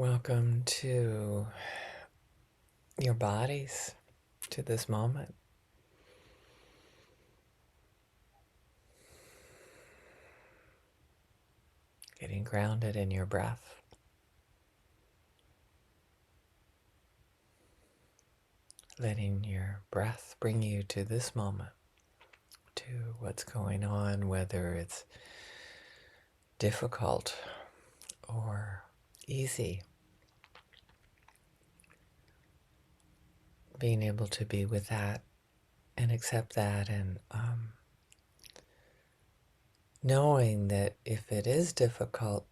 Welcome to your bodies, to this moment. Getting grounded in your breath. Letting your breath bring you to this moment, to what's going on, whether it's difficult or easy. Being able to be with that and accept that, and knowing that if it is difficult,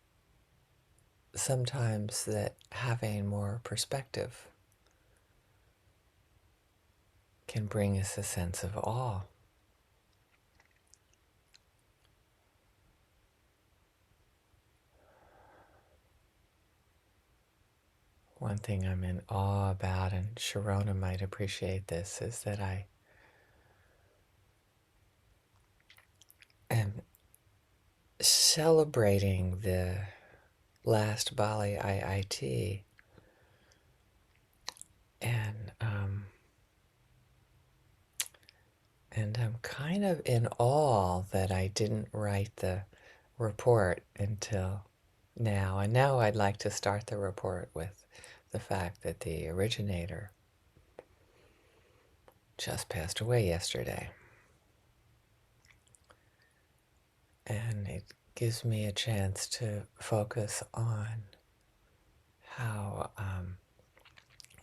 sometimes that having more perspective can bring us a sense of awe. One thing I'm in awe about, and Sharona might appreciate this, is that I am celebrating the last Bali IIT, and I'm kind of in awe that I didn't write the report until now. And now I'd like to start the report with the fact that the originator just passed away yesterday. And it gives me a chance to focus on how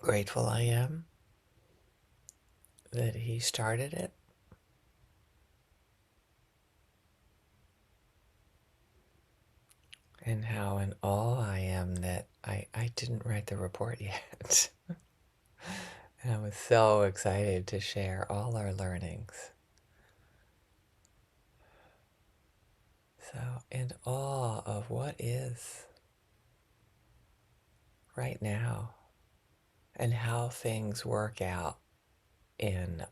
grateful I am that he started it, and how in awe I am that I didn't write the report yet. And I was so excited to share all our learnings. So in awe of what is right now and how things work out in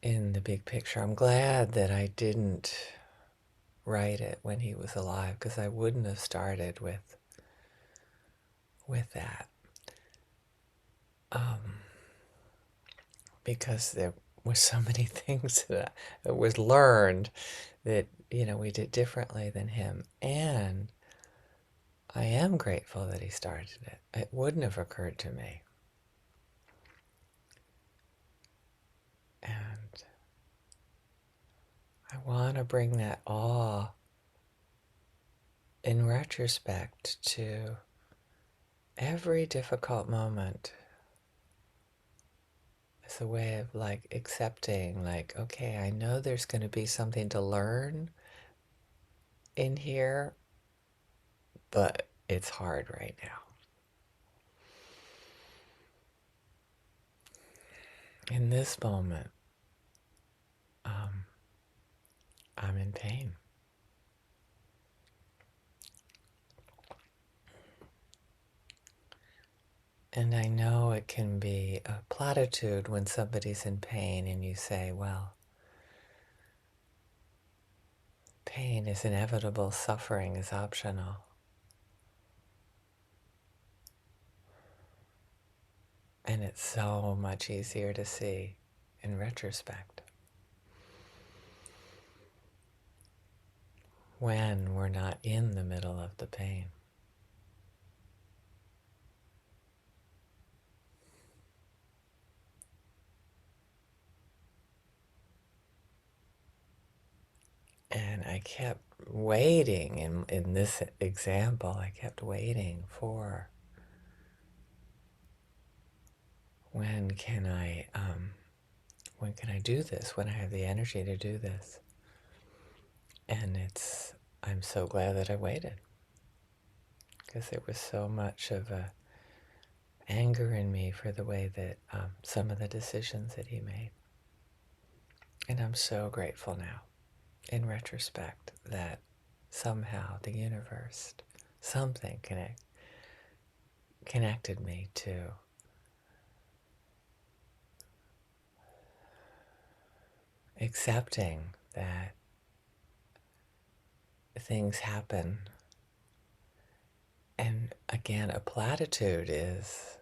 the big picture. I'm glad that I didn't write it when he was alive, because I wouldn't have started with that. Because there were so many things that was learned that, we did differently than him. And I am grateful that he started it. It wouldn't have occurred to me. And I want to bring that awe in retrospect to every difficult moment as a way of accepting, okay, I know there's going to be something to learn in here, but it's hard right now. In this moment, I'm in pain. And I know it can be a platitude when somebody's in pain and you say, well, pain is inevitable, suffering is optional. And it's so much easier to see in retrospect when we're not in the middle of the pain. And I kept waiting, in this example, I kept waiting for when can I do this, when I have the energy to do this. And I'm so glad that I waited, because there was so much of a anger in me for the way that some of the decisions that he made. And I'm so grateful now, in retrospect, that somehow the universe, something connected me to accepting that things happen And again, a platitude is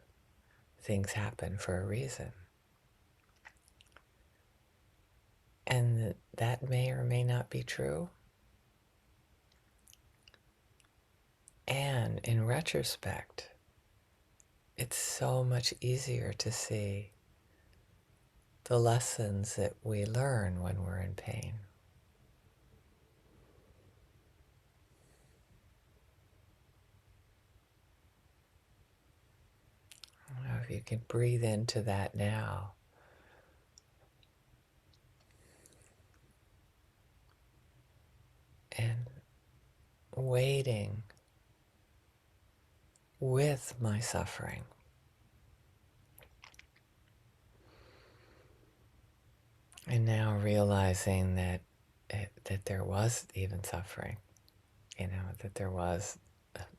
things happen for a reason. And that may or may not be true. And in retrospect, it's so much easier to see the lessons that we learn when we're in pain. I don't know if you can breathe into that now. And waiting with my suffering. And now realizing that that there was even suffering, that there was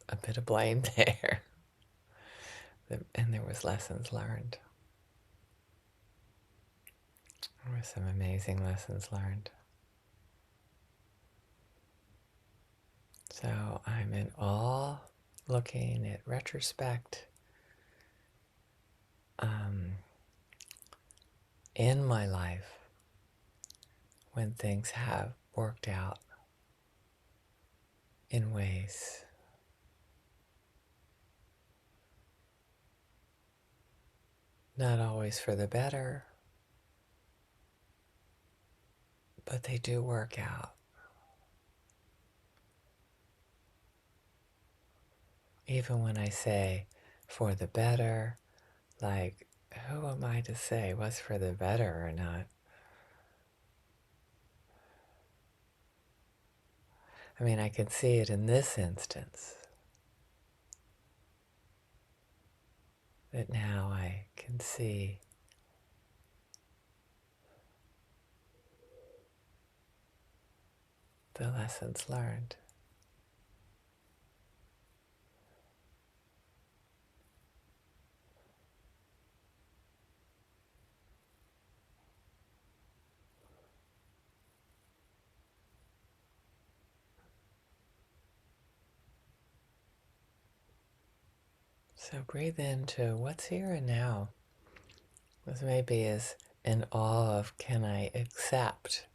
a bit of blame there, and there was lessons learned. There were some amazing lessons learned. So I'm in awe, looking at retrospect in my life when things have worked out in ways not always for the better, but they do work out. Even when I say for the better, like, who am I to say what's for the better or not? I mean, I can see it in this instance, that now I can see the lessons learned. So breathe into what's here and now. This maybe is in awe of, can I accept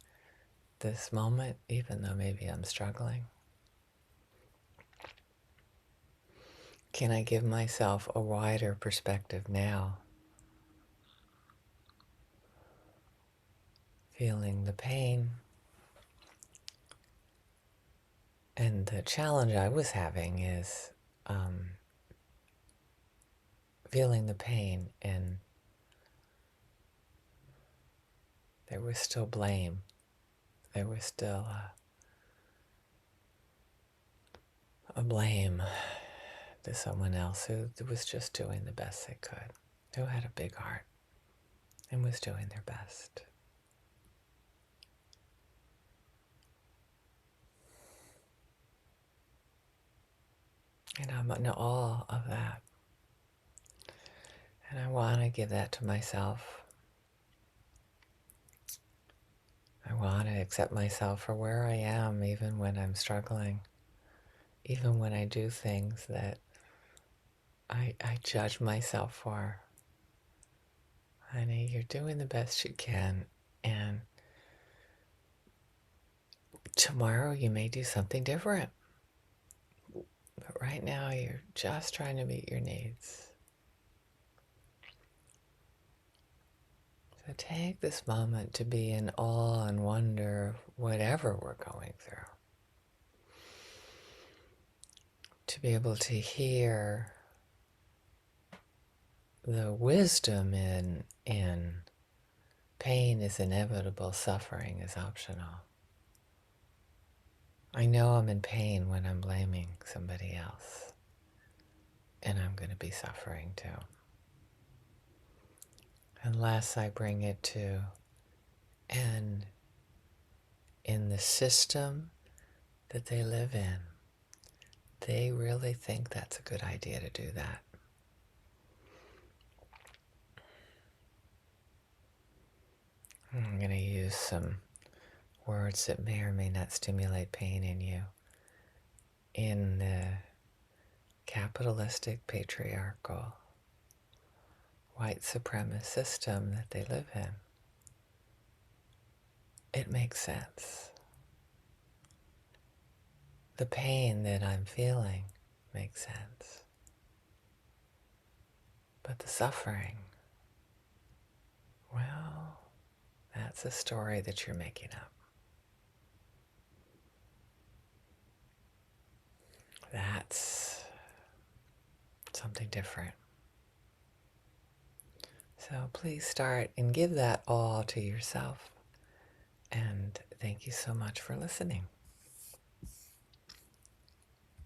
this moment even though maybe I'm struggling? Can I give myself a wider perspective now? Feeling the pain. And the challenge I was having is feeling the pain, and there was still blame. There was still a blame to someone else who was just doing the best they could, who had a big heart and was doing their best. And I'm in awe of that. And I want to give that to myself. I want to accept myself for where I am, even when I'm struggling, even when I do things that I judge myself for. Honey, you're doing the best you can, and tomorrow you may do something different. But right now you're just trying to meet your needs. So take this moment to be in awe and wonder of whatever we're going through. To be able to hear the wisdom in pain is inevitable, suffering is optional. I know I'm in pain when I'm blaming somebody else, and I'm going to be suffering too. Unless I bring it to, and in the system that they live in, they really think that's a good idea to do that. I'm going to use some words that may or may not stimulate pain in you. In the capitalistic, patriarchal, white supremacist system that they live in. It makes sense. The pain that I'm feeling makes sense. But the suffering, well, that's a story that you're making up. That's something different. So please start and give that all to yourself. And thank you so much for listening.